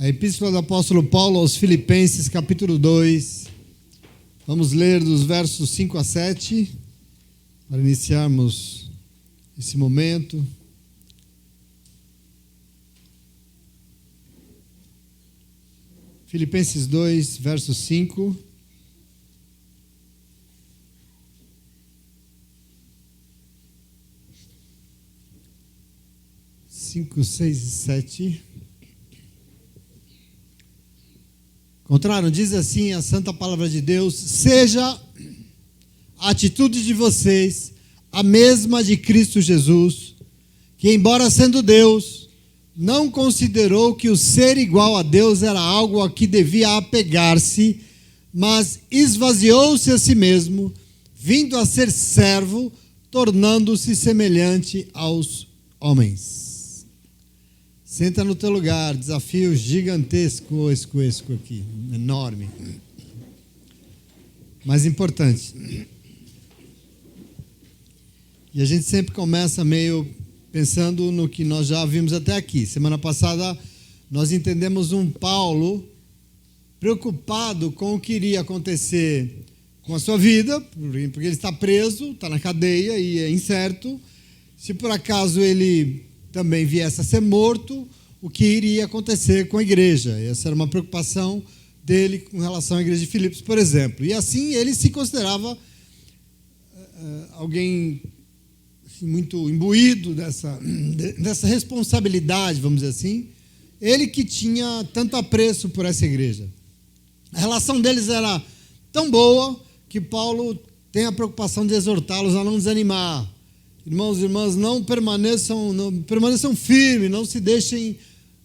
A Epístola do Apóstolo Paulo aos Filipenses, capítulo 2. Vamos ler dos versos 5 a 7, para iniciarmos esse momento. Filipenses 2, verso 5. Cinco, 6 e 7. Encontraram? Diz assim a santa palavra de Deus: seja a atitude de vocês a mesma de Cristo Jesus, que embora sendo Deus, não considerou que o ser igual a Deus era algo a que devia apegar-se, mas esvaziou-se a si mesmo, vindo a ser servo, tornando-se semelhante aos homens. Senta no teu lugar, desafio gigantesco aqui, enorme. Mas importante. E a gente sempre começa meio pensando no que nós já vimos até aqui. Semana passada nós entendemos um Paulo preocupado com o que iria acontecer com a sua vida, porque ele está preso, está na cadeia e é incerto. Se por acaso ele também viesse a ser morto, o que iria acontecer com a igreja. Essa era uma preocupação dele com relação à igreja de Filipos, por exemplo. E assim ele se considerava alguém assim, muito imbuído dessa responsabilidade, vamos dizer assim. Ele que tinha tanto apreço por essa igreja. A relação deles era tão boa que Paulo tem a preocupação de exortá-los a não desanimar. Irmãos e irmãs, não permaneçam firmes, não se deixem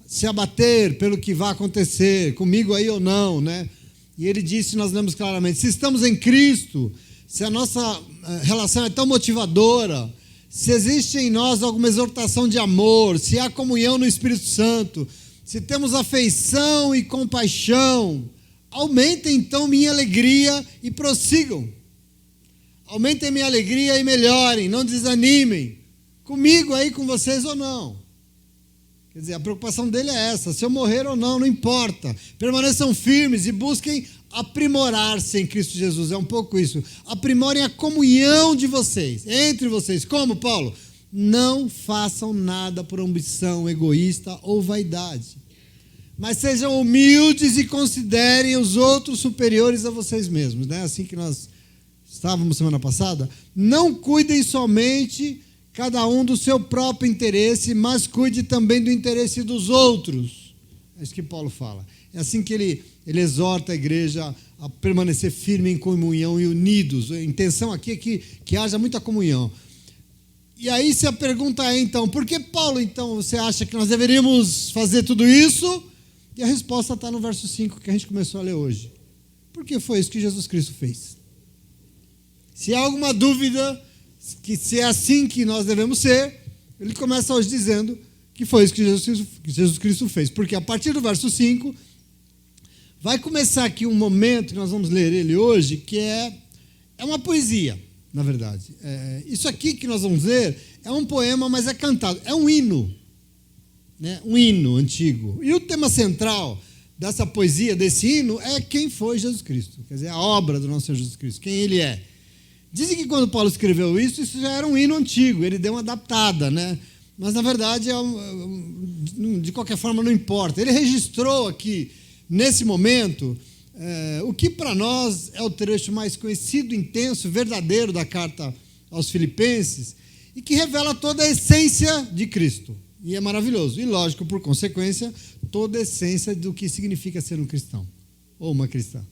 se abater pelo que vai acontecer, comigo aí ou não, né? E ele disse, nós lemos claramente, se estamos em Cristo, se a nossa relação é tão motivadora, se existe em nós alguma exortação de amor, se há comunhão no Espírito Santo, se temos afeição e compaixão, aumentem então minha alegria e prossigam. Aumentem minha alegria e melhorem, não desanimem. Comigo aí, com vocês ou não. Quer dizer, a preocupação dele é essa, se eu morrer ou não, não importa. Permaneçam firmes e busquem aprimorar-se em Cristo Jesus. É um pouco isso. Aprimorem a comunhão de vocês, entre vocês. Como, Paulo? Não façam nada por ambição egoísta ou vaidade. Mas sejam humildes e considerem os outros superiores a vocês mesmos. Não é assim que nós estávamos semana passada? Não cuidem somente cada um do seu próprio interesse, mas cuide também do interesse dos outros. É isso que Paulo fala. É assim que ele exorta a igreja a permanecer firme em comunhão e unidos. A intenção aqui é que haja muita comunhão. E aí se a pergunta é então, por que Paulo então você acha que nós deveríamos fazer tudo isso? E a resposta está no verso 5 que a gente começou a ler hoje. Porque foi isso que Jesus Cristo fez. Se há alguma dúvida que se é assim que nós devemos ser, ele começa hoje dizendo que foi isso que Jesus Cristo fez. Porque a partir do verso 5, vai começar aqui um momento que nós vamos ler ele hoje, que é uma poesia, na verdade. Isso aqui que nós vamos ler é um poema, mas é cantado. É um hino, né? Um hino antigo. E o tema central dessa poesia, desse hino, é quem foi Jesus Cristo. Quer dizer, a obra do nosso Senhor Jesus Cristo, quem ele é. Dizem que quando Paulo escreveu isso já era um hino antigo, ele deu uma adaptada, né? Mas na verdade, de qualquer forma, não importa. Ele registrou aqui, nesse momento, o que para nós é o trecho mais conhecido, intenso, verdadeiro da carta aos Filipenses, e que revela toda a essência de Cristo. E é maravilhoso. E lógico, por consequência, toda a essência do que significa ser um cristão, ou uma cristã.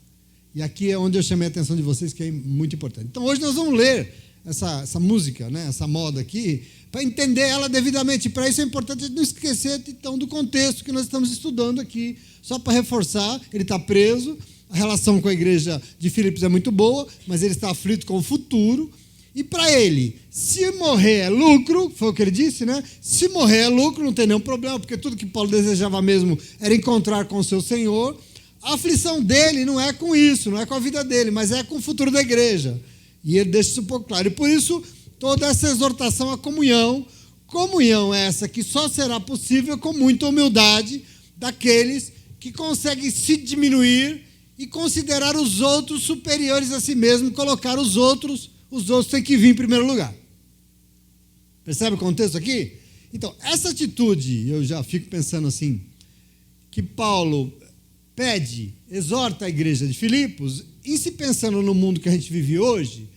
E aqui é onde eu chamei a atenção de vocês, que é muito importante. Então, hoje nós vamos ler essa música, né, essa moda aqui, para entender ela devidamente. Para isso é importante não esquecer, então, do contexto que nós estamos estudando aqui. Só para reforçar, ele está preso, a relação com a igreja de Filipos é muito boa, mas ele está aflito com o futuro. E para ele, se morrer é lucro, foi o que ele disse, né? Se morrer é lucro, não tem nenhum problema, porque tudo que Paulo desejava mesmo era encontrar com o seu Senhor. A aflição dele não é com isso, não é com a vida dele, mas é com o futuro da igreja. E ele deixa isso um pouco claro. E por isso, toda essa exortação à comunhão essa que só será possível com muita humildade daqueles que consegue se diminuir e considerar os outros superiores a si mesmo, colocar os outros têm que vir em primeiro lugar. Percebe o contexto aqui? Então, essa atitude, eu já fico pensando assim, que Paulo pede, exorta a igreja de Filipos, e se pensando no mundo que a gente vive hoje,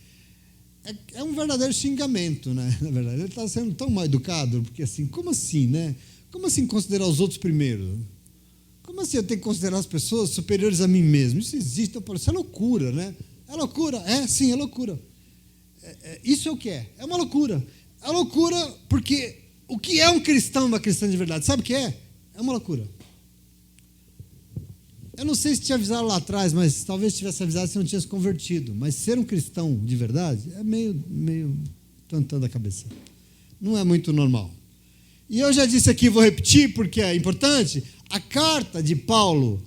é um verdadeiro xingamento, né? Na verdade, ele está sendo tão mal educado, porque assim, como assim, né? Como assim considerar os outros primeiro? Como assim eu tenho que considerar as pessoas superiores a mim mesmo? Isso existe, isso é loucura, né? É loucura? Sim, é loucura. Isso é o que é? É uma loucura. É loucura porque o que é um cristão, uma cristã de verdade? Sabe o que é? É uma loucura. Eu não sei se te avisaram lá atrás, mas talvez tivesse avisado se não tinha se convertido. Mas ser um cristão de verdade é meio tantando a cabeça. Não é muito normal. E eu já disse aqui, vou repetir porque é importante, a carta de Paulo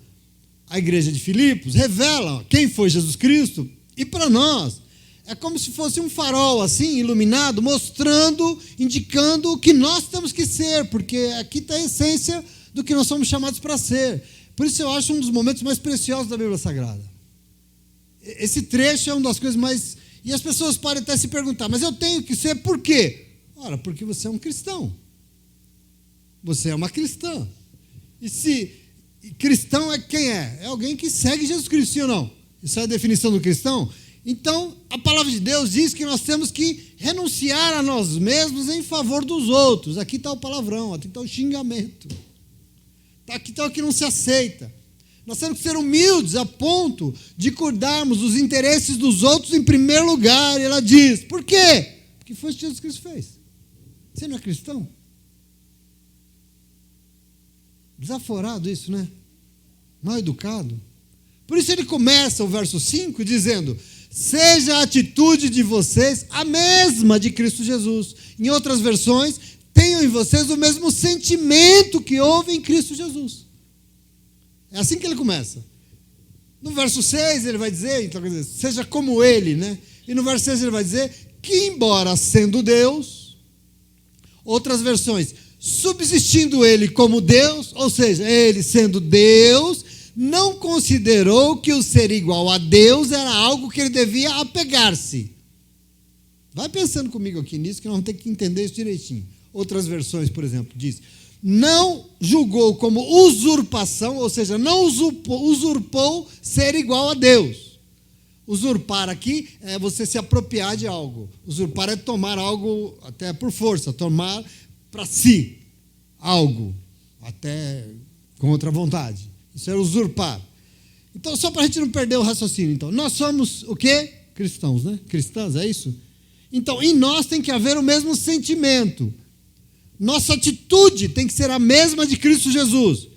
à igreja de Filipos revela quem foi Jesus Cristo, e para nós é como se fosse um farol assim, iluminado, mostrando, indicando o que nós temos que ser, porque aqui está a essência do que nós somos chamados para ser. Por isso eu acho um dos momentos mais preciosos da Bíblia Sagrada. Esse trecho é uma das coisas mais... E as pessoas podem até se perguntar, mas eu tenho que ser por quê? Ora, porque você é um cristão. Você é uma cristã. E cristão é quem é? É alguém que segue Jesus Cristo, sim ou não? Isso é a definição do cristão? Então, a palavra de Deus diz que nós temos que renunciar a nós mesmos em favor dos outros. Aqui está o palavrão, aqui está o xingamento. Aqui está o que não se aceita. Nós temos que ser humildes a ponto de cuidarmos dos interesses dos outros em primeiro lugar. E ela diz, por quê? Porque foi o que Jesus Cristo fez. Você não é cristão? Desaforado isso, né? Mal educado. Por isso ele começa o verso 5 dizendo, seja a atitude de vocês a mesma de Cristo Jesus. Em outras versões, tenham em vocês o mesmo sentimento que houve em Cristo Jesus. É assim que ele começa. No verso 6 ele vai dizer, então, quer dizer, seja como ele, né? E no verso 6 ele vai dizer que, embora sendo Deus, outras versões, subsistindo ele como Deus, ou seja, ele sendo Deus, não considerou que o ser igual a Deus era algo que ele devia apegar-se. Vai pensando comigo aqui nisso, que nós vamos ter que entender isso direitinho. Outras versões, por exemplo, diz, não julgou como usurpação, ou seja, não usurpou ser igual a Deus. Usurpar aqui é você se apropriar de algo. Usurpar é tomar algo até por força, tomar para si algo, até com outra vontade. Isso é usurpar. Então, só para a gente não perder o raciocínio, então, nós somos o quê? Cristãos, né? Cristãs, é isso? Então, em nós tem que haver o mesmo sentimento. Nossa atitude tem que ser a mesma de Cristo Jesus.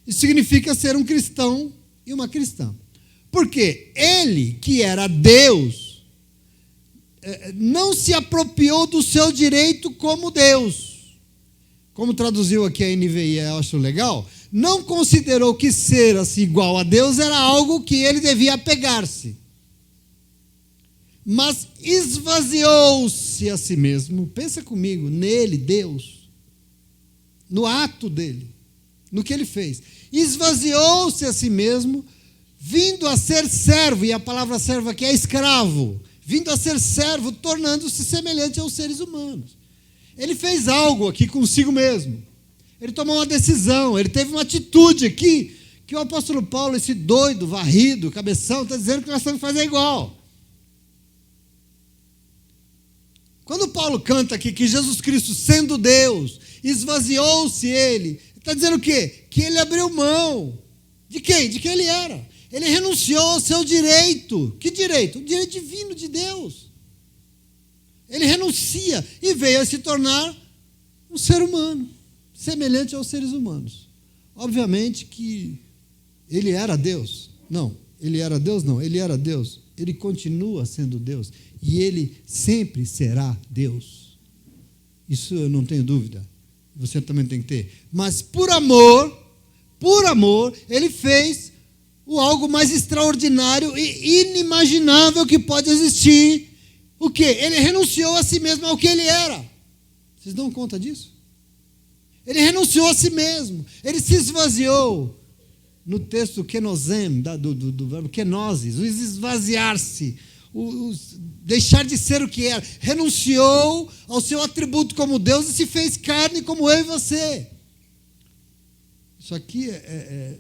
Isso significa ser um cristão e uma cristã. Porque ele, que era Deus, não se apropriou do seu direito como Deus. Como traduziu aqui a NVI, eu acho legal, não considerou que ser assim igual a Deus era algo que ele devia apegar-se. Mas esvaziou-se a si mesmo. Pensa comigo, nele, Deus, no ato dele, no que ele fez. Esvaziou-se a si mesmo, vindo a ser servo, e a palavra servo aqui é escravo, vindo a ser servo, tornando-se semelhante aos seres humanos. Ele fez algo aqui consigo mesmo. Ele tomou uma decisão, ele teve uma atitude aqui, que o apóstolo Paulo, esse doido, varrido, cabeção, está dizendo que nós temos que fazer igual. Quando Paulo canta aqui que Jesus Cristo, sendo Deus, esvaziou-se ele, está dizendo o quê? Que ele abriu mão. De quem? De quem ele era. Ele renunciou ao seu direito. Que direito? O direito divino de Deus. Ele renuncia e veio a se tornar um ser humano, semelhante aos seres humanos. Obviamente que ele era Deus. Não, ele era Deus não, ele era Deus. Ele continua sendo Deus. E ele sempre será Deus. Isso eu não tenho dúvida. Você também tem que ter. Mas por amor, ele fez o algo mais extraordinário e inimaginável que pode existir. O quê? Ele renunciou a si mesmo ao que ele era. Vocês dão conta disso? Ele renunciou a si mesmo. Ele se esvaziou. no texto kenosem, do verbo kenosis, o esvaziar-se, deixar de ser o que era, renunciou ao seu atributo como Deus e se fez carne como eu e você. Isso aqui é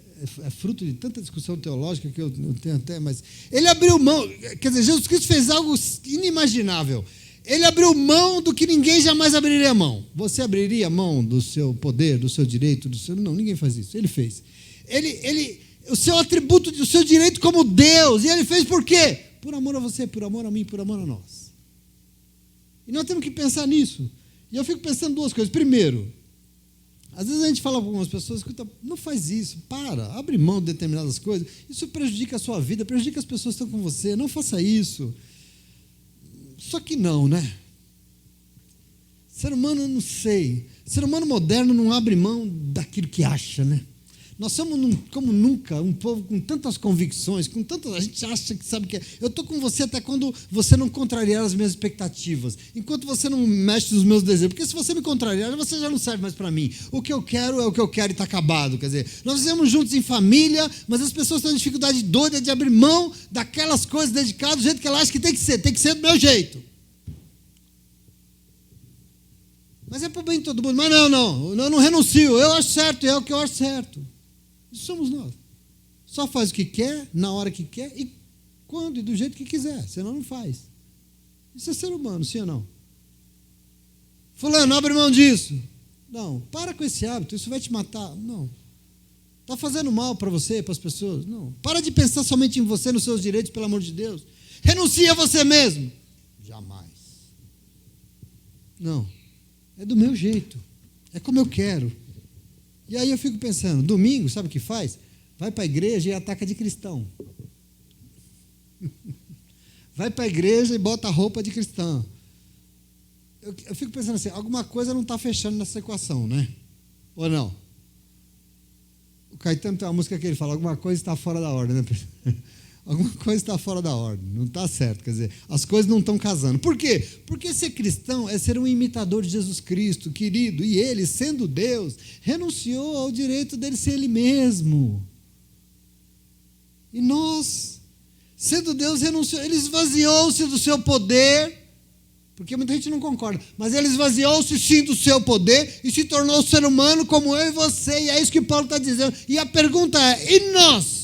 fruto de tanta discussão teológica que eu não tenho até, mas ele abriu mão, quer dizer, Jesus Cristo fez algo inimaginável. Ele abriu mão do que ninguém jamais abriria mão. Você abriria mão do seu poder, do seu direito, do seu... Não, ninguém faz isso. Ele fez. O seu atributo, o seu direito como Deus. E ele fez por quê? Por amor a você, por amor a mim, por amor a nós. E nós temos que pensar nisso. E eu fico pensando duas coisas. Primeiro, às vezes a gente fala para algumas pessoas, escuta, não faz isso, abre mão de determinadas coisas. Isso prejudica a sua vida, prejudica as pessoas que estão com você. Não faça isso. Só que não, né? Ser humano, eu não sei. Ser humano moderno não abre mão daquilo que acha, né? Nós somos, como nunca, um povo com tantas convicções, a gente acha que sabe o que é. Eu estou com você até quando você não contrariar as minhas expectativas, enquanto você não mexe nos meus desejos, porque se você me contrariar, você já não serve mais para mim. O que eu quero é o que eu quero e está acabado. Quer dizer, nós vivemos juntos em família, mas as pessoas têm dificuldade doida de abrir mão daquelas coisas dedicadas do jeito que ela acha que tem que ser do meu jeito. Mas é para o bem de todo mundo. Mas eu não renuncio, eu acho certo, é o que eu acho certo. Isso somos nós. Só faz o que quer, na hora que quer e quando e do jeito que quiser, senão não faz. Isso é ser humano, sim ou não? Fulano, abre mão disso. Não, para com esse hábito, isso vai te matar. Não. Está fazendo mal para você, para as pessoas? Não. Para de pensar somente em você, nos seus direitos, pelo amor de Deus. Renuncia a você mesmo. Jamais. Não. É do meu jeito. É como eu quero. E aí eu fico pensando, domingo, sabe o que faz? Vai para a igreja e ataca de cristão. Vai para a igreja e bota a roupa de cristão. Eu fico pensando assim, alguma coisa não está fechando nessa equação, né? Ou não? O Caetano tem uma música que ele fala, alguma coisa está fora da ordem, né? Alguma coisa está fora da ordem, não está certo, quer dizer, as coisas não estão casando. Por quê? Porque ser cristão é ser um imitador de Jesus Cristo, querido, e ele, sendo Deus, renunciou ao direito dele ser ele mesmo. E nós, sendo Deus, renunciou, ele esvaziou-se do seu poder, porque muita gente não concorda, mas ele esvaziou-se sim do seu poder e se tornou ser humano como eu e você, e é isso que Paulo está dizendo. E a pergunta é, e nós?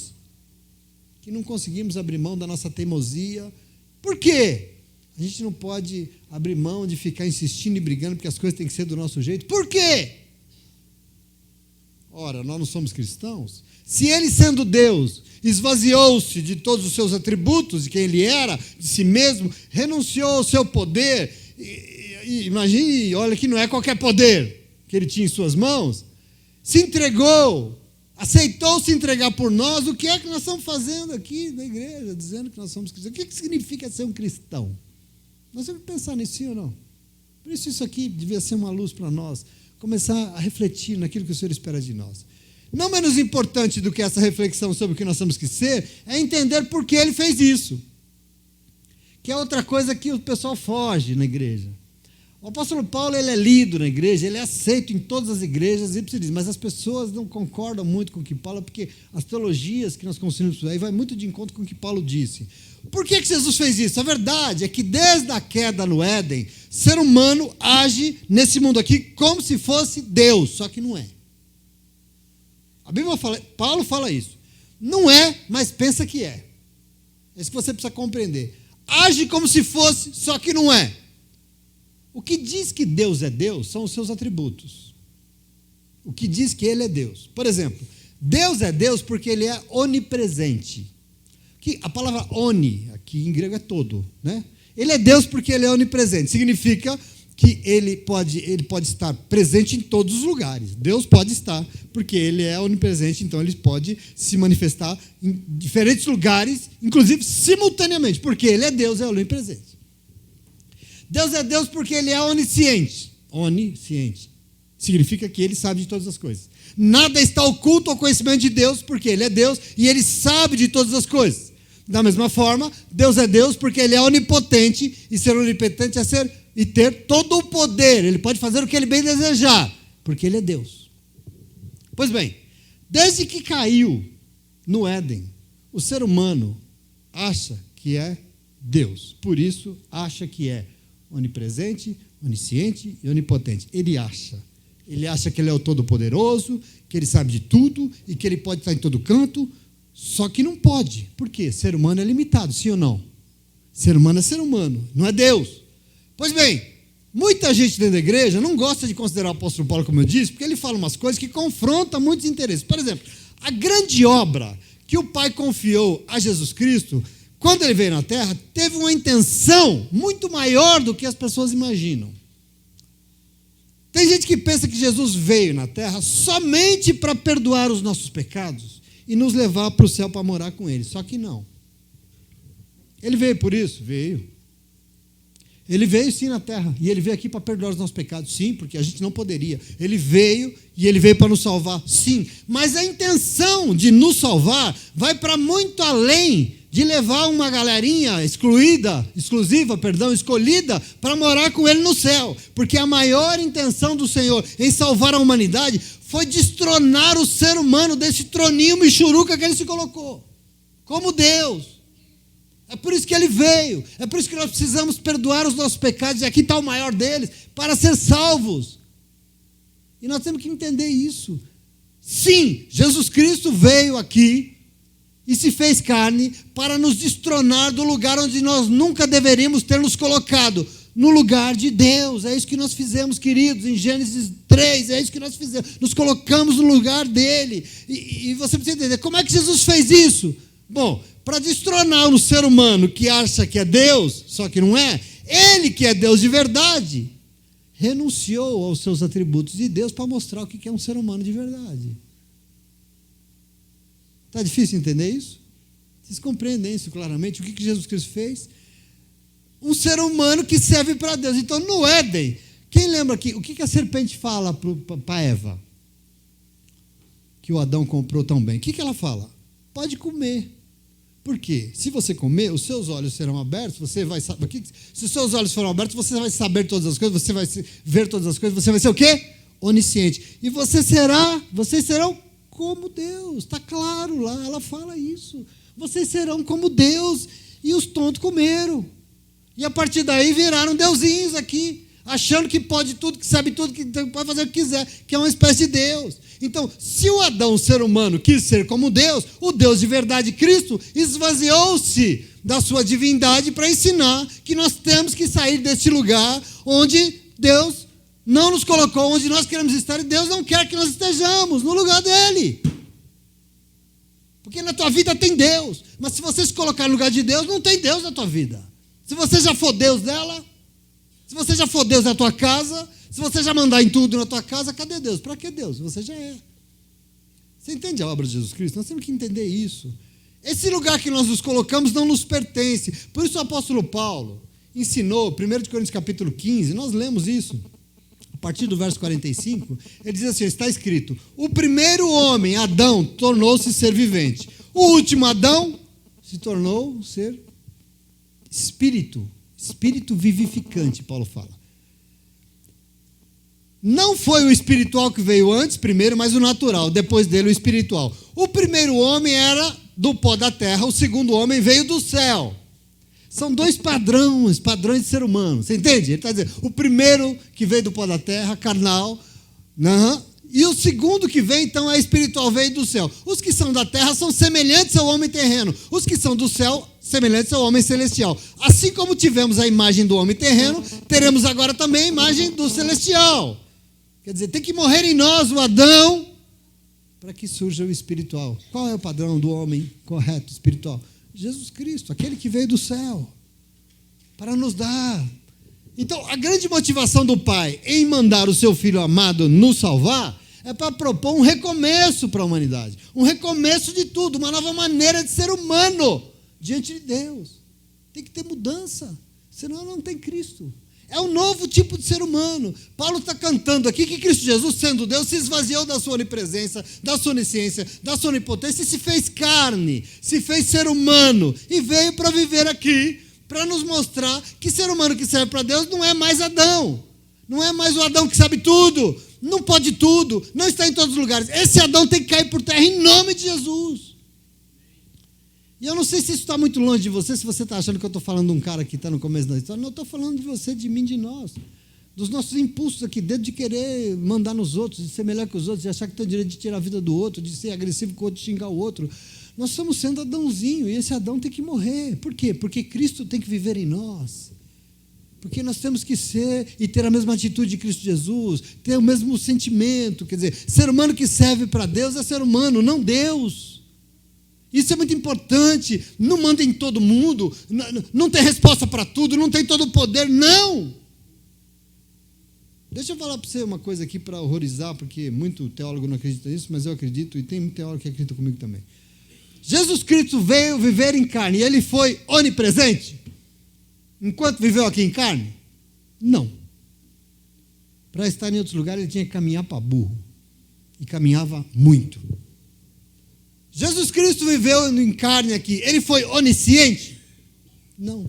Que não conseguimos abrir mão da nossa teimosia. Por quê? A gente não pode abrir mão de ficar insistindo e brigando porque as coisas têm que ser do nosso jeito. Por quê? Ora, nós não somos cristãos. Se ele, sendo Deus, esvaziou-se de todos os seus atributos, de quem ele era, de si mesmo, renunciou ao seu poder, imagine, olha que não é qualquer poder que ele tinha em suas mãos, se entregou, aceitou se entregar por nós. O que é que nós estamos fazendo aqui na igreja, dizendo que nós somos cristãos? O que significa ser um cristão? Nós temos que pensar nisso, sim ou não? Por isso aqui devia ser uma luz para nós, começar a refletir naquilo que o Senhor espera de nós. Não menos importante do que essa reflexão sobre o que nós temos que ser, é entender por que ele fez isso. Que é outra coisa que o pessoal foge na igreja. O apóstolo Paulo, ele é lido na igreja, ele é aceito em todas as igrejas, e diz, mas as pessoas não concordam muito com o que Paulo, porque as teologias que nós construímos aí vai muito de encontro com o que Paulo disse. Por que Jesus fez isso? A verdade é que desde a queda no Éden, ser humano age nesse mundo aqui como se fosse Deus, só que não é. A Bíblia fala, Paulo fala isso. Não é, mas pensa que é. É isso que você precisa compreender. Age como se fosse, só que não é. O que diz que Deus é Deus são os seus atributos. O que diz que Ele é Deus. Por exemplo, Deus é Deus porque Ele é onipresente. Que a palavra oni, aqui em grego é todo, né? Ele é Deus porque Ele é onipresente. Significa que ele pode estar presente em todos os lugares. Deus pode estar, porque Ele é onipresente, então Ele pode se manifestar em diferentes lugares, inclusive simultaneamente, porque Ele é Deus, é onipresente. Deus é Deus porque Ele é onisciente. Onisciente. Significa que Ele sabe de todas as coisas. Nada está oculto ao conhecimento de Deus, porque Ele é Deus e Ele sabe de todas as coisas. Da mesma forma, Deus é Deus porque Ele é onipotente, e ser onipotente é ser e ter todo o poder. Ele pode fazer o que Ele bem desejar, porque Ele é Deus. Pois bem, desde que caiu, no Éden, o ser humano acha que é Deus. Por isso, acha que é onipresente, onisciente e onipotente. Ele acha. Ele acha que ele é o Todo-Poderoso, que ele sabe de tudo e que ele pode estar em todo canto, só que não pode. Por quê? Ser humano é limitado, sim ou não? Ser humano é ser humano, não é Deus. Pois bem, muita gente dentro da igreja não gosta de considerar o apóstolo Paulo, como eu disse, porque ele fala umas coisas que confrontam muitos interesses. Por exemplo, a grande obra que o Pai confiou a Jesus Cristo, quando ele veio na Terra, teve uma intenção muito maior do que as pessoas imaginam. Tem gente que pensa que Jesus veio na Terra somente para perdoar os nossos pecados e nos levar para o céu para morar com Ele. Só que não. Ele veio por isso? Veio. Ele veio sim na Terra. E Ele veio aqui para perdoar os nossos pecados? Sim, porque a gente não poderia. Ele veio e Ele veio para nos salvar? Sim. Mas a intenção de nos salvar vai para muito além de levar uma galerinha escolhida para morar com Ele no céu. Porque a maior intenção do Senhor em salvar a humanidade foi destronar o ser humano desse troninho michuruca que Ele se colocou. Como Deus. É por isso que Ele veio. É por isso que nós precisamos perdoar os nossos pecados. E aqui está o maior deles, para ser salvos. E nós temos que entender isso. Sim, Jesus Cristo veio aqui e se fez carne para nos destronar do lugar onde nós nunca deveríamos ter nos colocado, no lugar de Deus. É isso que nós fizemos, queridos, em Gênesis 3, é isso que nós fizemos, nos colocamos no lugar dele. E você precisa entender, como é que Jesus fez isso? Bom, para destronar o ser humano que acha que é Deus, só que não é, ele que é Deus de verdade, renunciou aos seus atributos de Deus para mostrar o que é um ser humano de verdade. Está difícil entender isso? Vocês compreendem isso claramente? O que Jesus Cristo fez? Um ser humano que serve para Deus. Então, no Éden, quem lembra aqui, o que a serpente fala para Eva? Que o Adão comprou tão bem. O que ela fala? Pode comer. Por quê? Se você comer, os seus olhos serão abertos, você vai saber. Se os seus olhos forem abertos, você vai saber todas as coisas, você vai ver todas as coisas, você vai ser o quê? Onisciente. E vocês serão como Deus, está claro lá, ela fala isso. Vocês serão como Deus, e os tontos comeram. E a partir daí viraram deusinhos aqui, achando que pode tudo, que sabe tudo, que pode fazer o que quiser, que é uma espécie de Deus. Então, se o Adão, o ser humano, quis ser como Deus, o Deus de verdade, Cristo, esvaziou-se da sua divindade para ensinar que nós temos que sair desse lugar onde Deus não nos colocou, onde nós queremos estar, e Deus não quer que nós estejamos no lugar dele. Porque na tua vida tem Deus, mas se você se colocar no lugar de Deus, não tem Deus na tua vida. Se você já for Deus dela, se você já for Deus na tua casa, se você já mandar em tudo na tua casa, cadê Deus? Para que Deus? Você já é. Você entende a obra de Jesus Cristo? Nós temos que entender isso. Esse lugar que nós nos colocamos não nos pertence. Por isso o apóstolo Paulo ensinou, 1 Coríntios capítulo 15, nós lemos isso. A partir do verso 45, ele diz assim, está escrito, o primeiro homem, Adão, tornou-se ser vivente. O último Adão se tornou ser espírito vivificante, Paulo fala. Não foi o espiritual que veio antes, primeiro, mas o natural, depois dele o espiritual. O primeiro homem era do pó da terra, o segundo homem veio do céu. São dois padrões de ser humano. Você entende? Ele está dizendo, o primeiro que veio do pó da terra, carnal, e o segundo que vem, então, é espiritual, veio do céu. Os que são da terra são semelhantes ao homem terreno. Os que são do céu, semelhantes ao homem celestial. Assim como tivemos a imagem do homem terreno, teremos agora também a imagem do celestial. Quer dizer, tem que morrer em nós o Adão para que surja o espiritual. Qual é o padrão do homem correto, espiritual? Jesus Cristo, aquele que veio do céu, para nos dar. Então, a grande motivação do Pai em mandar o seu Filho amado nos salvar é para propor um recomeço para a humanidade. Um recomeço de tudo, uma nova maneira de ser humano diante de Deus. Tem que ter mudança, senão não tem Cristo. É um novo tipo de ser humano. Paulo está cantando aqui que Cristo Jesus, sendo Deus, se esvaziou da sua onipresença, da sua onisciência, da sua onipotência e se fez carne, se fez ser humano e veio para viver aqui, para nos mostrar que ser humano que serve para Deus não é mais Adão. Não é mais o Adão que sabe tudo, não pode tudo, não está em todos os lugares. Esse Adão tem que cair por terra em nome de Jesus. E eu não sei se isso está muito longe de você, se você está achando que eu estou falando de um cara que está no começo da história. Não, eu estou falando de você, de mim, de nós. Dos nossos impulsos aqui dentro de querer mandar nos outros, de ser melhor que os outros, de achar que tem o direito de tirar a vida do outro, de ser agressivo com o outro, de xingar o outro. Nós estamos sendo Adãozinho, e esse Adão tem que morrer. Por quê? Porque Cristo tem que viver em nós. Porque nós temos que ser e ter a mesma atitude de Cristo Jesus, ter o mesmo sentimento. Quer dizer, ser humano que serve para Deus é ser humano, não Deus. Isso é muito importante. Não manda em todo mundo, não tem resposta para tudo, não tem todo o poder, não. Deixa eu falar para você uma coisa aqui para horrorizar, porque muito teólogo não acredita nisso, mas eu acredito, e tem muito teólogo que acredita comigo também. Jesus Cristo veio viver em carne, e ele foi onipresente? Enquanto viveu aqui em carne? Não. Para estar em outros lugares, ele tinha que caminhar para burro. E caminhava muito. Jesus Cristo viveu em carne aqui. Ele foi onisciente? Não.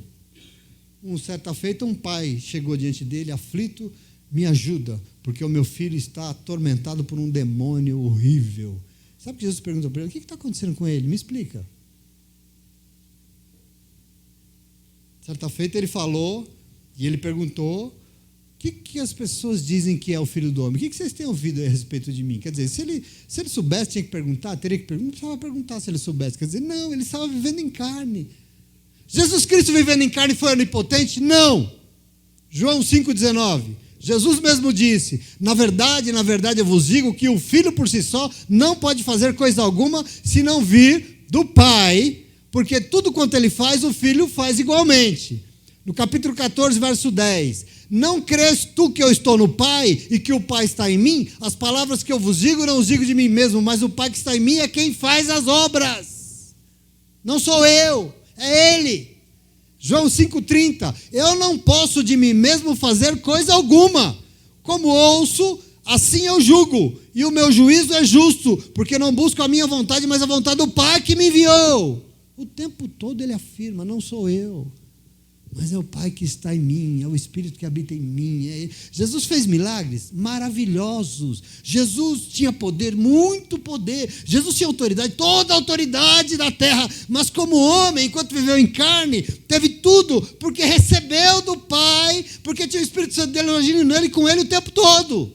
Certa feita, um pai chegou diante dele, aflito, me ajuda, porque o meu filho está atormentado por um demônio horrível. Sabe o que Jesus perguntou para ele? O que está acontecendo com ele? Me explica. Certa feita ele falou, e ele perguntou, o que as pessoas dizem que é o Filho do Homem? O que vocês têm ouvido a respeito de mim? Quer dizer, se ele soubesse, tinha que perguntar, teria que perguntar, não precisava perguntar se ele soubesse. Quer dizer, não, ele estava vivendo em carne. Jesus Cristo vivendo em carne foi onipotente? Não. João 5,19. Jesus mesmo disse, na verdade eu vos digo que o Filho por si só não pode fazer coisa alguma se não vir do Pai, porque tudo quanto ele faz, o Filho faz igualmente. No capítulo 14, verso 10, não crês tu que eu estou no Pai e que o Pai está em mim? As palavras que eu vos digo, não os digo de mim mesmo, mas o Pai que está em mim é quem faz as obras. Não sou eu, é Ele. João 5,30, eu não posso de mim mesmo fazer coisa alguma. Como ouço, assim eu julgo, e o meu juízo é justo, porque não busco a minha vontade, mas a vontade do Pai que me enviou. O tempo todo ele afirma, não sou eu, mas é o Pai que está em mim, é o Espírito que habita em mim. Jesus fez milagres maravilhosos. Jesus tinha poder, muito poder. Jesus tinha autoridade, toda a autoridade da terra. Mas como homem, enquanto viveu em carne, teve tudo, porque recebeu do Pai, porque tinha o Espírito Santo dele agindo nele com ele o tempo todo.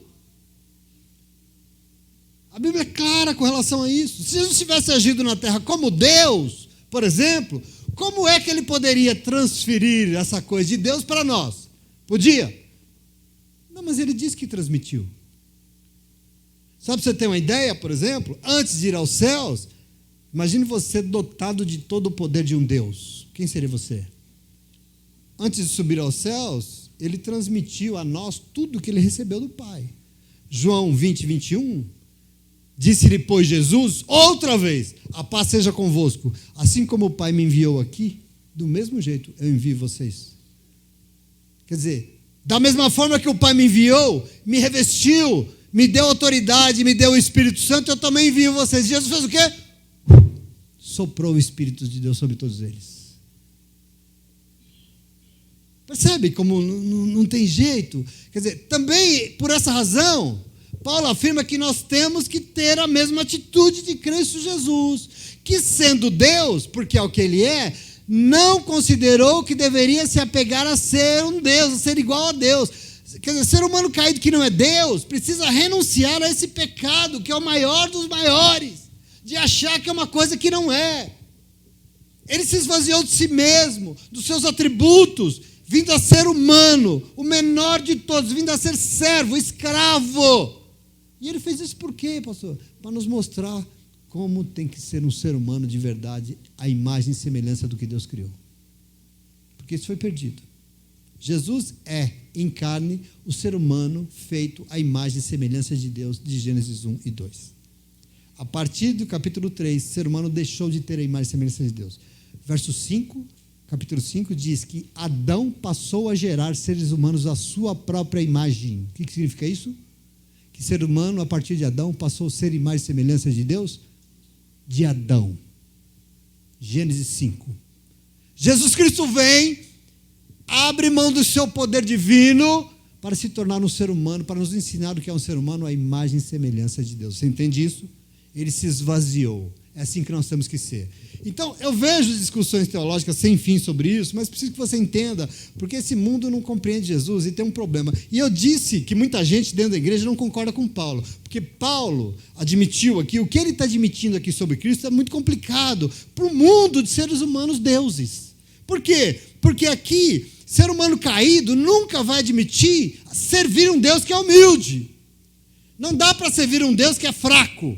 A Bíblia é clara com relação a isso. Se Jesus tivesse agido na terra como Deus, por exemplo, como é que ele poderia transferir essa coisa de Deus para nós? Podia? Não, mas ele disse que transmitiu. Sabe, você tem uma ideia, por exemplo? Antes de ir aos céus, imagine você dotado de todo o poder de um Deus. Quem seria você? Antes de subir aos céus, ele transmitiu a nós tudo que ele recebeu do Pai. João 20, 21... Disse-lhe, pois, Jesus, outra vez, a paz seja convosco. Assim como o Pai me enviou aqui, do mesmo jeito eu envio vocês. Quer dizer, da mesma forma que o Pai me enviou, me revestiu, me deu autoridade, me deu o Espírito Santo, eu também envio vocês. Jesus fez o quê? Soprou o Espírito de Deus sobre todos eles. Percebe como não tem jeito? Quer dizer, também por essa razão, Paulo afirma que nós temos que ter a mesma atitude de Cristo Jesus, que sendo Deus, porque é o que Ele é, não considerou que deveria se apegar a ser um Deus, a ser igual a Deus. Quer dizer, ser humano caído que não é Deus, precisa renunciar a esse pecado, que é o maior dos maiores, de achar que é uma coisa que não é. Ele se esvaziou de si mesmo, dos seus atributos, vindo a ser humano, o menor de todos, vindo a ser servo, escravo. E ele fez isso por quê, pastor? Para nos mostrar como tem que ser um ser humano de verdade, a imagem e semelhança do que Deus criou. Porque isso foi perdido. Jesus é, em carne, o ser humano feito à imagem e semelhança de Deus, de Gênesis 1 e 2. A partir do capítulo 3, o ser humano deixou de ter a imagem e semelhança de Deus. Verso 5, capítulo 5, diz que Adão passou a gerar seres humanos à sua própria imagem. O que significa isso? Que ser humano, a partir de Adão, passou a ser imagem e semelhança de Deus? De Adão. Gênesis 5. Jesus Cristo vem, abre mão do seu poder divino para se tornar um ser humano, para nos ensinar o que é um ser humano, a imagem e semelhança de Deus. Você entende isso? Ele se esvaziou. É assim que nós temos que ser. Então, eu vejo discussões teológicas sem fim sobre isso, mas preciso que você entenda, porque esse mundo não compreende Jesus e tem um problema. E eu disse que muita gente dentro da igreja não concorda com Paulo, porque Paulo admitiu aqui, o que ele está admitindo aqui sobre Cristo é muito complicado para o mundo de seres humanos deuses. Por quê? Porque aqui, ser humano caído nunca vai admitir servir um Deus que é humilde. Não dá para servir um Deus que é fraco,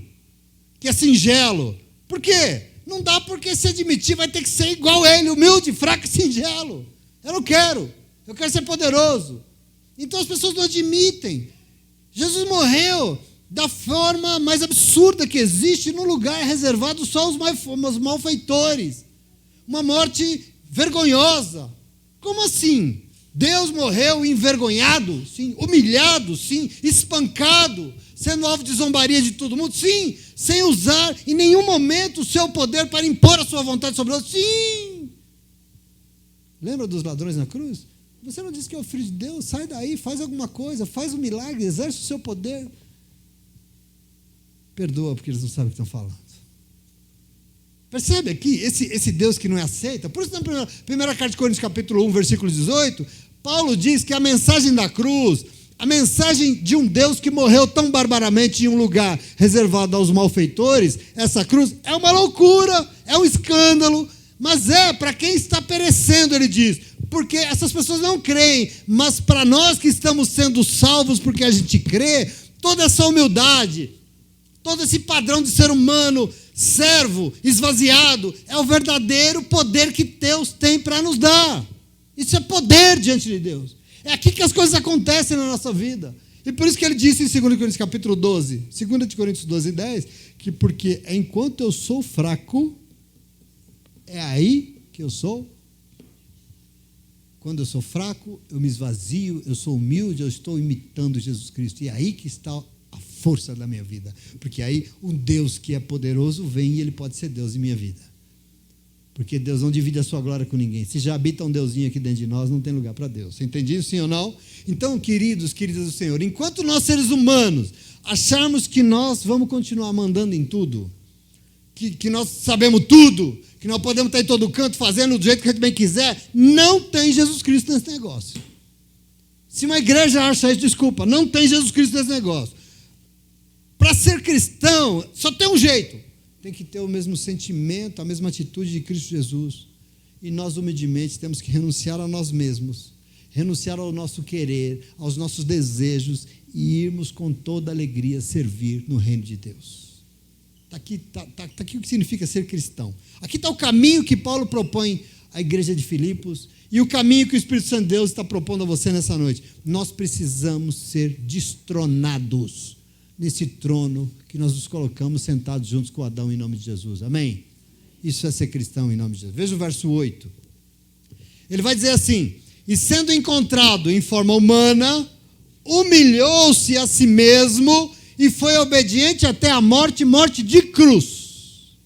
que é singelo. Por quê? Não dá, porque se admitir vai ter que ser igual a ele, humilde, fraco e singelo. Eu não quero. Eu quero ser poderoso. Então as pessoas não admitem. Jesus morreu da forma mais absurda que existe, num lugar reservado só aos malfeitores. Uma morte vergonhosa. Como assim? Deus morreu envergonhado? Sim. Humilhado? Sim. Espancado? Sendo alvo de zombaria de todo mundo? Sim. Sem usar em nenhum momento o seu poder para impor a sua vontade sobre outros? Sim. Lembra dos ladrões na cruz? Você não disse que é o Filho de Deus? Sai daí, faz alguma coisa, faz um milagre, exerce o seu poder. Perdoa, porque eles não sabem o que estão falando. Percebe aqui, esse Deus que não é aceita? Por isso, na primeira carta de Coríntios, capítulo 1, versículo 18, Paulo diz que a mensagem da cruz, a mensagem de um Deus que morreu tão barbaramente em um lugar reservado aos malfeitores, essa cruz é uma loucura, é um escândalo, mas é para quem está perecendo, ele diz, porque essas pessoas não creem, mas para nós que estamos sendo salvos porque a gente crê, toda essa humildade, todo esse padrão de ser humano, servo, esvaziado, é o verdadeiro poder que Deus tem para nos dar. Isso é poder diante de Deus. É aqui que as coisas acontecem na nossa vida. E por isso que ele disse em 2 Coríntios capítulo 12, 2 Coríntios 12, 10, que porque enquanto eu sou fraco, é aí que eu sou. Quando eu sou fraco, eu me esvazio, eu sou humilde, eu estou imitando Jesus Cristo. E é aí que está a força da minha vida. Porque aí um Deus que é poderoso vem e ele pode ser Deus em minha vida. Porque Deus não divide a sua glória com ninguém. Se já habita um Deusinho aqui dentro de nós, não tem lugar para Deus. Você entende isso, sim ou não? Então, queridos, queridas do Senhor, enquanto nós seres humanos acharmos que nós vamos continuar mandando em tudo, que nós sabemos tudo, que nós podemos estar em todo canto fazendo do jeito que a gente bem quiser, não tem Jesus Cristo nesse negócio. Se uma igreja acha isso, desculpa, não tem Jesus Cristo nesse negócio. Para ser cristão, só tem um jeito. Tem que ter o mesmo sentimento, a mesma atitude de Cristo Jesus. E nós, humildemente, temos que renunciar a nós mesmos, renunciar ao nosso querer, aos nossos desejos e irmos com toda alegria servir no reino de Deus. Está aqui o que significa ser cristão. Aqui está o caminho que Paulo propõe à igreja de Filipos e o caminho que o Espírito Santo de Deus está propondo a você nessa noite. Nós precisamos ser destronados nesse trono que nós nos colocamos sentados juntos com Adão em nome de Jesus. Amém? Isso é ser cristão em nome de Jesus. Veja o verso 8. Ele vai dizer assim: e sendo encontrado em forma humana, humilhou-se a si mesmo e foi obediente até a morte, morte de cruz.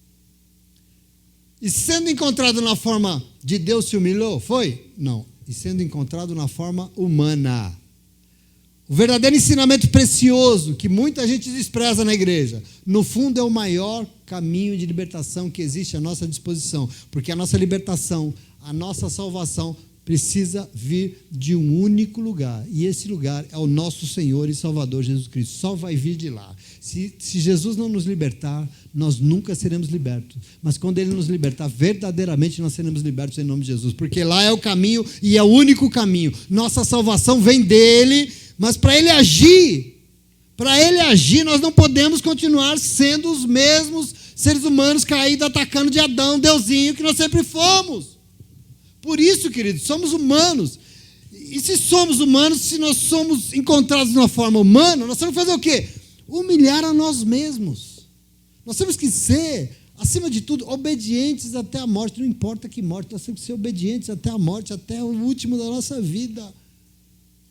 E sendo encontrado na forma de Deus se humilhou? Foi? Não. E sendo encontrado na forma humana. O verdadeiro ensinamento precioso que muita gente despreza na igreja, no fundo é o maior caminho de libertação que existe à nossa disposição, porque a nossa libertação, a nossa salvação precisa vir de um único lugar, e esse lugar é o nosso Senhor e Salvador Jesus Cristo, só vai vir de lá. Se Jesus não nos libertar, nós nunca seremos libertos, mas quando Ele nos libertar, verdadeiramente nós seremos libertos em nome de Jesus, porque lá é o caminho e é o único caminho. Nossa salvação vem dEle, mas para Ele agir, nós não podemos continuar sendo os mesmos seres humanos caídos, atacando de Adão, Deusinho, que nós sempre fomos. Por isso, queridos, somos humanos. E se somos humanos, se nós somos encontrados de uma forma humana, nós temos que fazer o quê? Humilhar a nós mesmos. Nós temos que ser, acima de tudo, obedientes até a morte. Não importa que morte, nós temos que ser obedientes até a morte, até o último da nossa vida.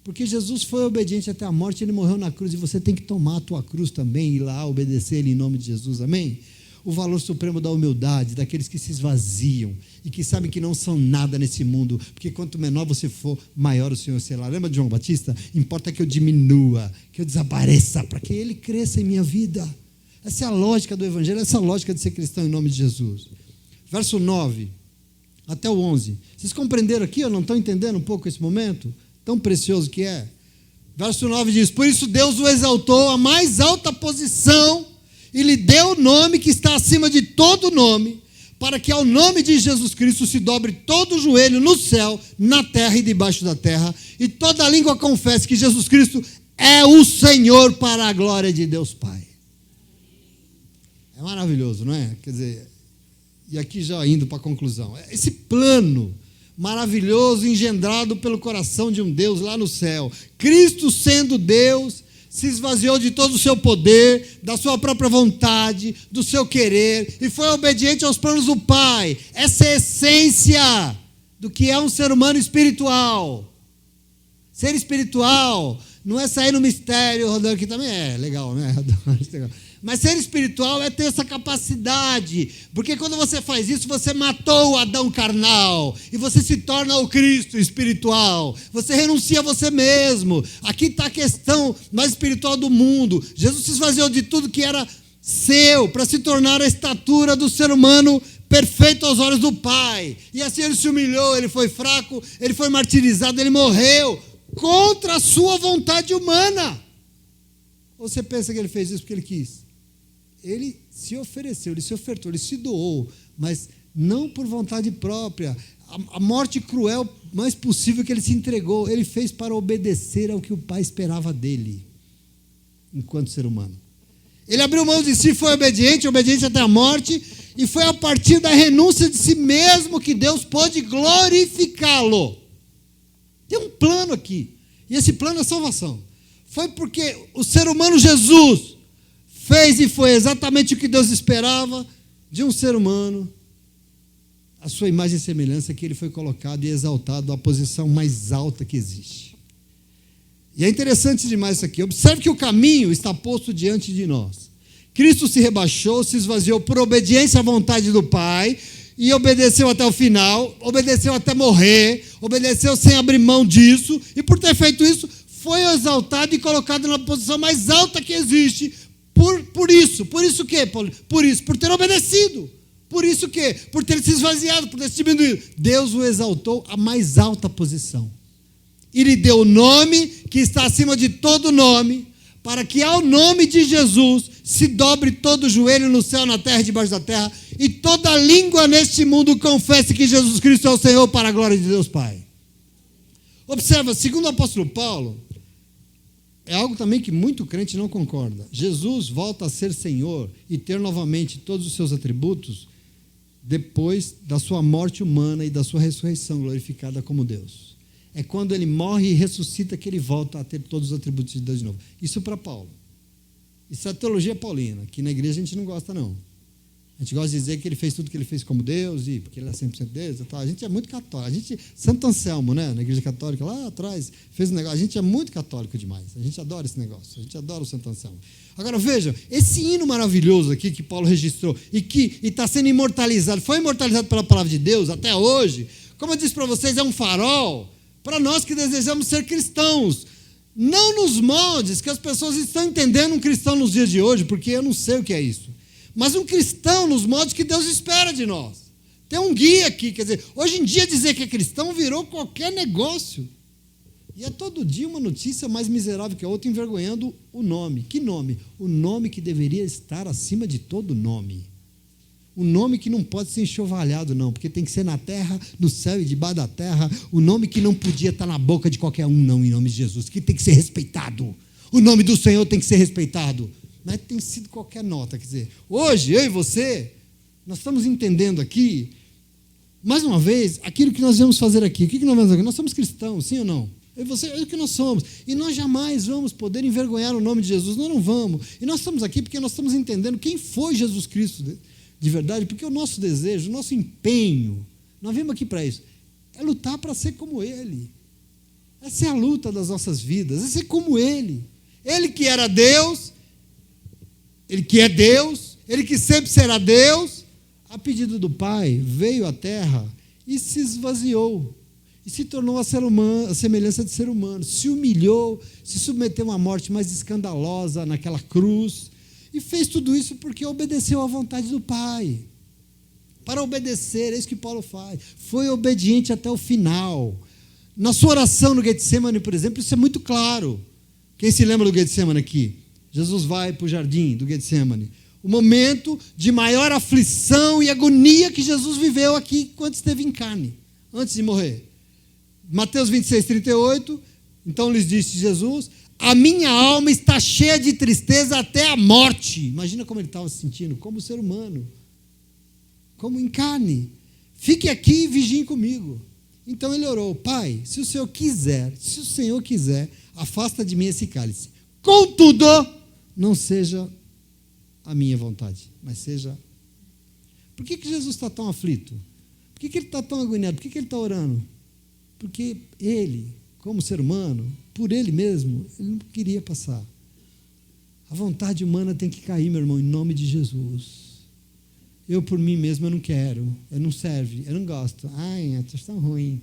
Porque Jesus foi obediente até a morte, Ele morreu na cruz, e você tem que tomar a tua cruz também e ir lá obedecer Ele em nome de Jesus, amém? O valor supremo da humildade, daqueles que se esvaziam e que sabem que não são nada nesse mundo, porque quanto menor você for, maior o Senhor será. Lembra de João Batista? Importa que eu diminua, que eu desapareça, para que Ele cresça em minha vida. Essa é a lógica do Evangelho, essa é a lógica de ser cristão em nome de Jesus. Verso 9 até o 11. Vocês compreenderam aqui ou não estão entendendo um pouco esse momento? Tão precioso que é. Verso 9 diz: por isso Deus o exaltou à mais alta posição e lhe deu o nome que está acima de todo nome, para que ao nome de Jesus Cristo se dobre todo o joelho no céu, na terra e debaixo da terra, e toda língua confesse que Jesus Cristo é o Senhor, para a glória de Deus Pai. É maravilhoso, não é? Quer dizer, e aqui já indo para a conclusão, esse plano maravilhoso engendrado pelo coração de um Deus lá no céu, Cristo sendo Deus, se esvaziou de todo o seu poder, da sua própria vontade, do seu querer, e foi obediente aos planos do Pai. Essa é a essência do que é um ser humano espiritual. Ser espiritual não é sair no mistério, rodando aqui também é legal, né? Mas ser espiritual é ter essa capacidade, porque quando você faz isso, você matou o Adão carnal, e você se torna o Cristo espiritual, você renuncia a você mesmo. Aqui está a questão mais espiritual do mundo. Jesus se esvaziou de tudo que era seu, para se tornar a estatura do ser humano perfeito aos olhos do Pai, e assim ele se humilhou, ele foi fraco, ele foi martirizado, ele morreu, contra a sua vontade humana. Ou você pensa que ele fez isso porque ele quis? Ele se ofereceu, ele se ofertou, ele se doou, mas não por vontade própria. A morte cruel mais possível que ele se entregou, ele fez para obedecer ao que o Pai esperava dele, enquanto ser humano. Ele abriu mão de si, foi obediente até a morte, e foi a partir da renúncia de si mesmo que Deus pôde glorificá-lo. Tem um plano aqui, e esse plano é salvação. Foi porque o ser humano Jesus fez e foi exatamente o que Deus esperava de um ser humano, a sua imagem e semelhança, que ele foi colocado e exaltado à posição mais alta que existe. E é interessante demais isso aqui. Observe que o caminho está posto diante de nós. Cristo se rebaixou, se esvaziou por obediência à vontade do Pai, e obedeceu até o final, obedeceu até morrer, obedeceu sem abrir mão disso, e por ter feito isso, foi exaltado e colocado na posição mais alta que existe. Por isso o quê, Paulo? Por ter obedecido. Por isso o quê? Por ter se esvaziado, por ter se diminuído. Deus o exaltou à mais alta posição. E lhe deu o nome que está acima de todo nome, para que ao nome de Jesus se dobre todo o joelho no céu, na terra e debaixo da terra, e toda língua neste mundo confesse que Jesus Cristo é o Senhor, para a glória de Deus Pai. Observa, segundo o apóstolo Paulo, é algo também que muito crente não concorda. Jesus volta a ser Senhor e ter novamente todos os seus atributos depois da sua morte humana e da sua ressurreição glorificada como Deus. É quando ele morre e ressuscita que ele volta a ter todos os atributos de Deus de novo. Isso para Paulo. Isso é a teologia paulina, que na igreja a gente não gosta não. A gente gosta de dizer que ele fez tudo que ele fez como Deus, e porque ele é 100% Deus e tal. A gente é muito católico. Santo Anselmo, né, na igreja católica, lá atrás, fez um negócio. A gente é muito católico demais. A gente adora esse negócio. A gente adora o Santo Anselmo. Agora, vejam, esse hino maravilhoso aqui que Paulo registrou e está sendo imortalizado, foi imortalizado pela palavra de Deus até hoje, como eu disse para vocês, é um farol para nós que desejamos ser cristãos. Não nos moldes que as pessoas estão entendendo um cristão nos dias de hoje, porque eu não sei o que é isso. Mas um cristão nos modos que Deus espera de nós. Tem um guia aqui, quer dizer, hoje em dia dizer que é cristão virou qualquer negócio. E é todo dia uma notícia mais miserável que a outra, envergonhando o nome. Que nome? O nome que deveria estar acima de todo nome. O nome que não pode ser enxovalhado, não, porque tem que ser na terra, no céu e debaixo da terra. O nome que não podia estar na boca de qualquer um, não, em nome de Jesus, que tem que ser respeitado. O nome do Senhor tem que ser respeitado. Mas tem sido qualquer nota, quer dizer, hoje, eu e você, nós estamos entendendo aqui, mais uma vez, aquilo que nós vamos fazer aqui. O que nós vamos fazer aqui? Nós somos cristãos, sim ou não? Eu e você, é o que nós somos. E nós jamais vamos poder envergonhar o nome de Jesus, nós não vamos. E nós estamos aqui porque nós estamos entendendo quem foi Jesus Cristo de verdade, porque o nosso desejo, o nosso empenho, nós viemos aqui para isso, é lutar para ser como Ele. Essa é a luta das nossas vidas, é ser como Ele. Ele que era Deus, Ele que é Deus, Ele que sempre será Deus, a pedido do Pai, veio à terra e se esvaziou, e se tornou a semelhança de ser humano, se humilhou, se submeteu a uma morte mais escandalosa naquela cruz, E fez tudo isso porque obedeceu à vontade do Pai. Para obedecer, é isso que Paulo faz. Foi obediente até o final. Na sua oração no Getsemane, por exemplo, isso é muito claro. Quem se lembra do Getsemane aqui? Jesus vai para o jardim do Getsemane. O momento de maior aflição e agonia que Jesus viveu aqui quando esteve em carne, antes de morrer. Mateus 26, 38, então lhes disse Jesus: a minha alma está cheia de tristeza até a morte. Imagina como ele estava se sentindo, como ser humano, como em carne. Fique aqui e vigiem comigo. Então ele orou: Pai, se o Senhor quiser, afasta de mim esse cálice. Contudo, não seja a minha vontade, mas seja... Por que Jesus está tão aflito? Por que ele está tão agoniado? Por que ele está orando? Porque ele, como ser humano, por ele mesmo, ele não queria passar. A vontade humana tem que cair, meu irmão, em nome de Jesus. Eu, por mim mesmo, eu não quero, eu não serve, eu não gosto. Ai, é tão ruim.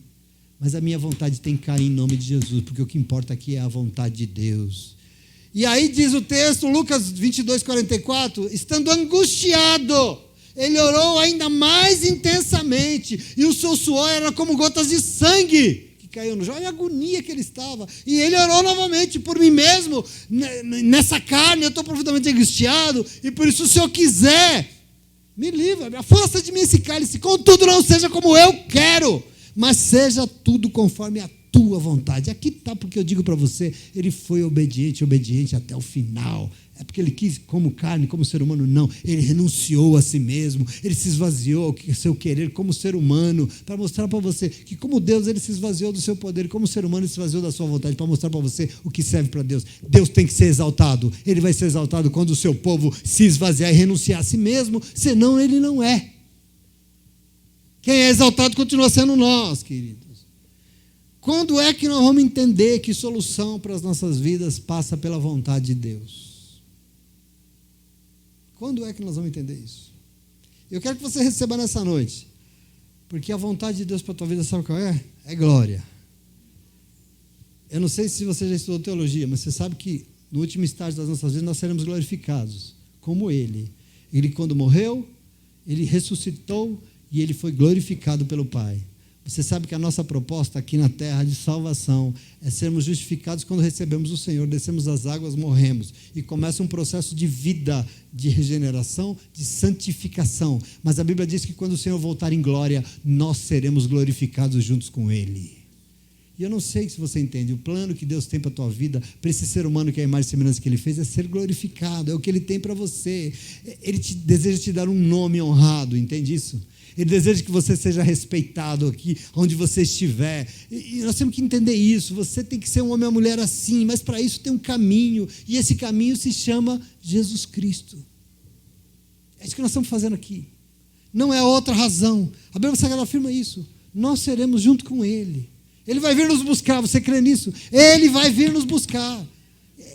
Mas a minha vontade tem que cair em nome de Jesus, porque o que importa aqui é a vontade de Deus. E aí diz o texto, Lucas 22, 44, estando angustiado, ele orou ainda mais intensamente, e o seu suor era como gotas de sangue que caiu no chão. Olha a agonia que ele estava. E ele orou novamente: por mim mesmo, nessa carne eu estou profundamente angustiado, e por isso, se o Senhor quiser, me livra, me afasta de mim esse cálice, contudo não seja como eu quero, mas seja tudo conforme a tua vontade. Aqui está porque eu digo para você, ele foi obediente até o final. É porque ele quis como carne, como ser humano? Não, ele renunciou a si mesmo, ele se esvaziou do seu querer como ser humano, para mostrar para você que como Deus ele se esvaziou do seu poder, como ser humano ele se esvaziou da sua vontade, para mostrar para você o que serve para Deus. Deus tem que ser exaltado, ele vai ser exaltado quando o seu povo se esvaziar e renunciar a si mesmo, senão ele não é. Quem é exaltado continua sendo nós, queridos. Quando é que nós vamos entender que solução para as nossas vidas passa pela vontade de Deus? Quando é que nós vamos entender isso? Eu quero que você receba nessa noite, porque a vontade de Deus para a tua vida, sabe qual é? É glória. Eu não sei se você já estudou teologia, mas você sabe que no último estágio das nossas vidas nós seremos glorificados, como Ele. Ele, quando morreu, Ele ressuscitou e Ele foi glorificado pelo Pai. Você sabe que a nossa proposta aqui na terra de salvação é sermos justificados quando recebemos o Senhor, descemos as águas, morremos, e começa um processo de vida, de regeneração, de santificação. Mas a Bíblia diz que quando o Senhor voltar em glória, nós seremos glorificados juntos com Ele. E eu não sei se você entende, o plano que Deus tem para a tua vida, para esse ser humano que é a imagem e semelhança que Ele fez, é ser glorificado, é o que Ele tem para você. Ele deseja te dar um nome honrado, entende isso? Ele deseja que você seja respeitado aqui, onde você estiver. E nós temos que entender isso. Você tem que ser um homem ou mulher assim, mas para isso tem um caminho. E esse caminho se chama Jesus Cristo. É isso que nós estamos fazendo aqui. Não é outra razão. A Bíblia Sagrada afirma isso. Nós seremos junto com Ele. Ele vai vir nos buscar. Você crê nisso? Ele vai vir nos buscar.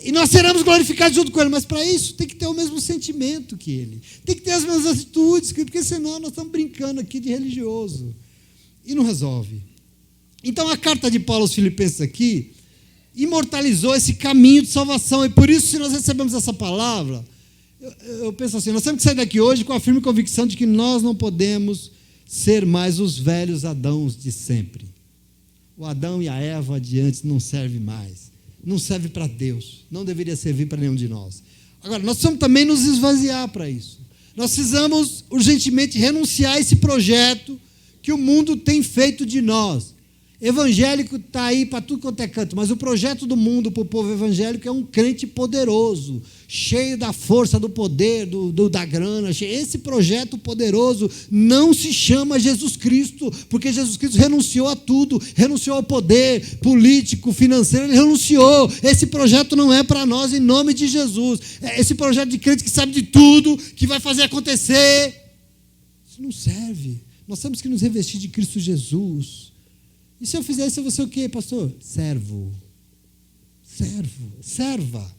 E nós seremos glorificados junto com Ele, mas para isso tem que ter o mesmo sentimento que Ele, tem que ter as mesmas atitudes, porque senão nós estamos brincando aqui de religioso, e não resolve. Então a carta de Paulo aos Filipenses aqui, imortalizou esse caminho de salvação, e por isso, se nós recebemos essa palavra, eu penso assim, nós temos que sair daqui hoje com a firme convicção de que nós não podemos ser mais os velhos Adãos de sempre. O Adão e a Eva de antes não servem mais. Não serve para Deus, não deveria servir para nenhum de nós. Agora, nós precisamos também nos esvaziar para isso. Nós precisamos urgentemente renunciar a esse projeto que o mundo tem feito de nós. Evangélico está aí para tudo quanto é canto, mas o projeto do mundo para o povo evangélico é um crente poderoso, cheio da força, do poder, da grana. Esse projeto poderoso não se chama Jesus Cristo, porque Jesus Cristo renunciou a tudo, renunciou ao poder político, financeiro, Ele renunciou. Esse projeto não é para nós, em nome de Jesus. Esse projeto de crente que sabe de tudo, que vai fazer acontecer, isso não serve. Nós temos que nos revestir de Cristo Jesus. E se eu fizer isso, eu vou ser o quê, pastor? Servo. Serva.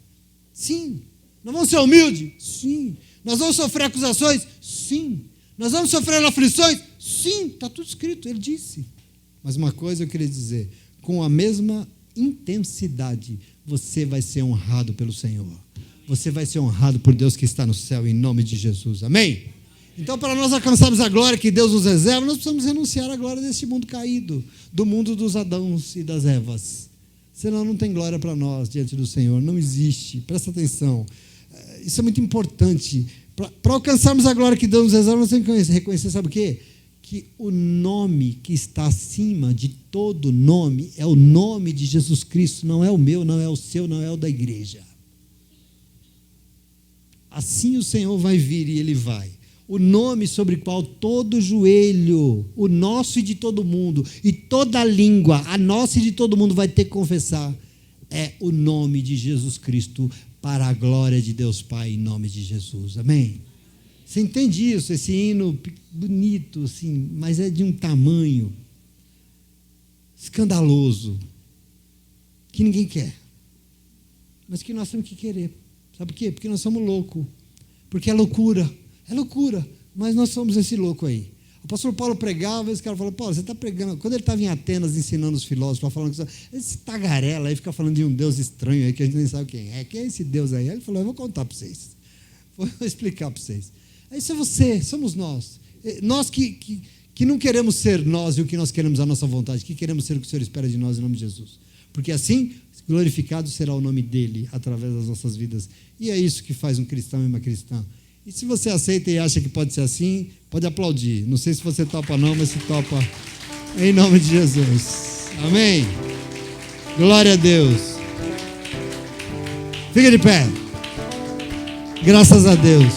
Sim. Nós vamos ser humildes? Sim. Nós vamos sofrer acusações? Sim. Nós vamos sofrer aflições? Sim. Está tudo escrito, Ele disse. Mas uma coisa eu queria dizer, com a mesma intensidade, você vai ser honrado pelo Senhor. você vai ser honrado por Deus que está no céu, em nome de Jesus. Amém? Então, para nós alcançarmos a glória que Deus nos reserva, nós precisamos renunciar à glória deste mundo caído, do mundo dos Adãos e das Evas. Senão não tem glória para nós diante do Senhor, não existe. Presta atenção, isso é muito importante. Para alcançarmos a glória que Deus nos reserva, nós temos que reconhecer, sabe o quê? Que o nome que está acima de todo nome é o nome de Jesus Cristo, não é o meu, não é o seu, não é o da igreja. Assim o Senhor vai vir e Ele vai. O nome sobre o qual todo joelho, o nosso e de todo mundo, e toda língua, a nossa e de todo mundo vai ter que confessar, é o nome de Jesus Cristo, para a glória de Deus Pai, em nome de Jesus. Amém? Você entende isso? Esse hino bonito, assim, mas é de um tamanho escandaloso, que ninguém quer, mas que nós temos que querer. Sabe por quê? Porque nós somos loucos, porque é loucura, mas nós somos esse louco aí. O apóstolo Paulo pregava, às vezes o cara falou, Paulo, você está pregando, quando ele estava em Atenas ensinando os filósofos, falando esse tagarela aí fica falando de um Deus estranho aí, que a gente nem sabe quem é esse Deus aí? Aí ele falou, eu vou contar para vocês, vou explicar para vocês. Isso é você, somos nós que não queremos ser nós e o que nós queremos a nossa vontade, que queremos ser o que o Senhor espera de nós em nome de Jesus, porque assim glorificado será o nome dele através das nossas vidas, e é isso que faz um cristão e uma cristã. E se você aceita e acha que pode ser assim, pode aplaudir. Não sei se você topa ou não, mas se topa, em nome de Jesus. Amém? Glória a Deus. Fica de pé. Graças a Deus.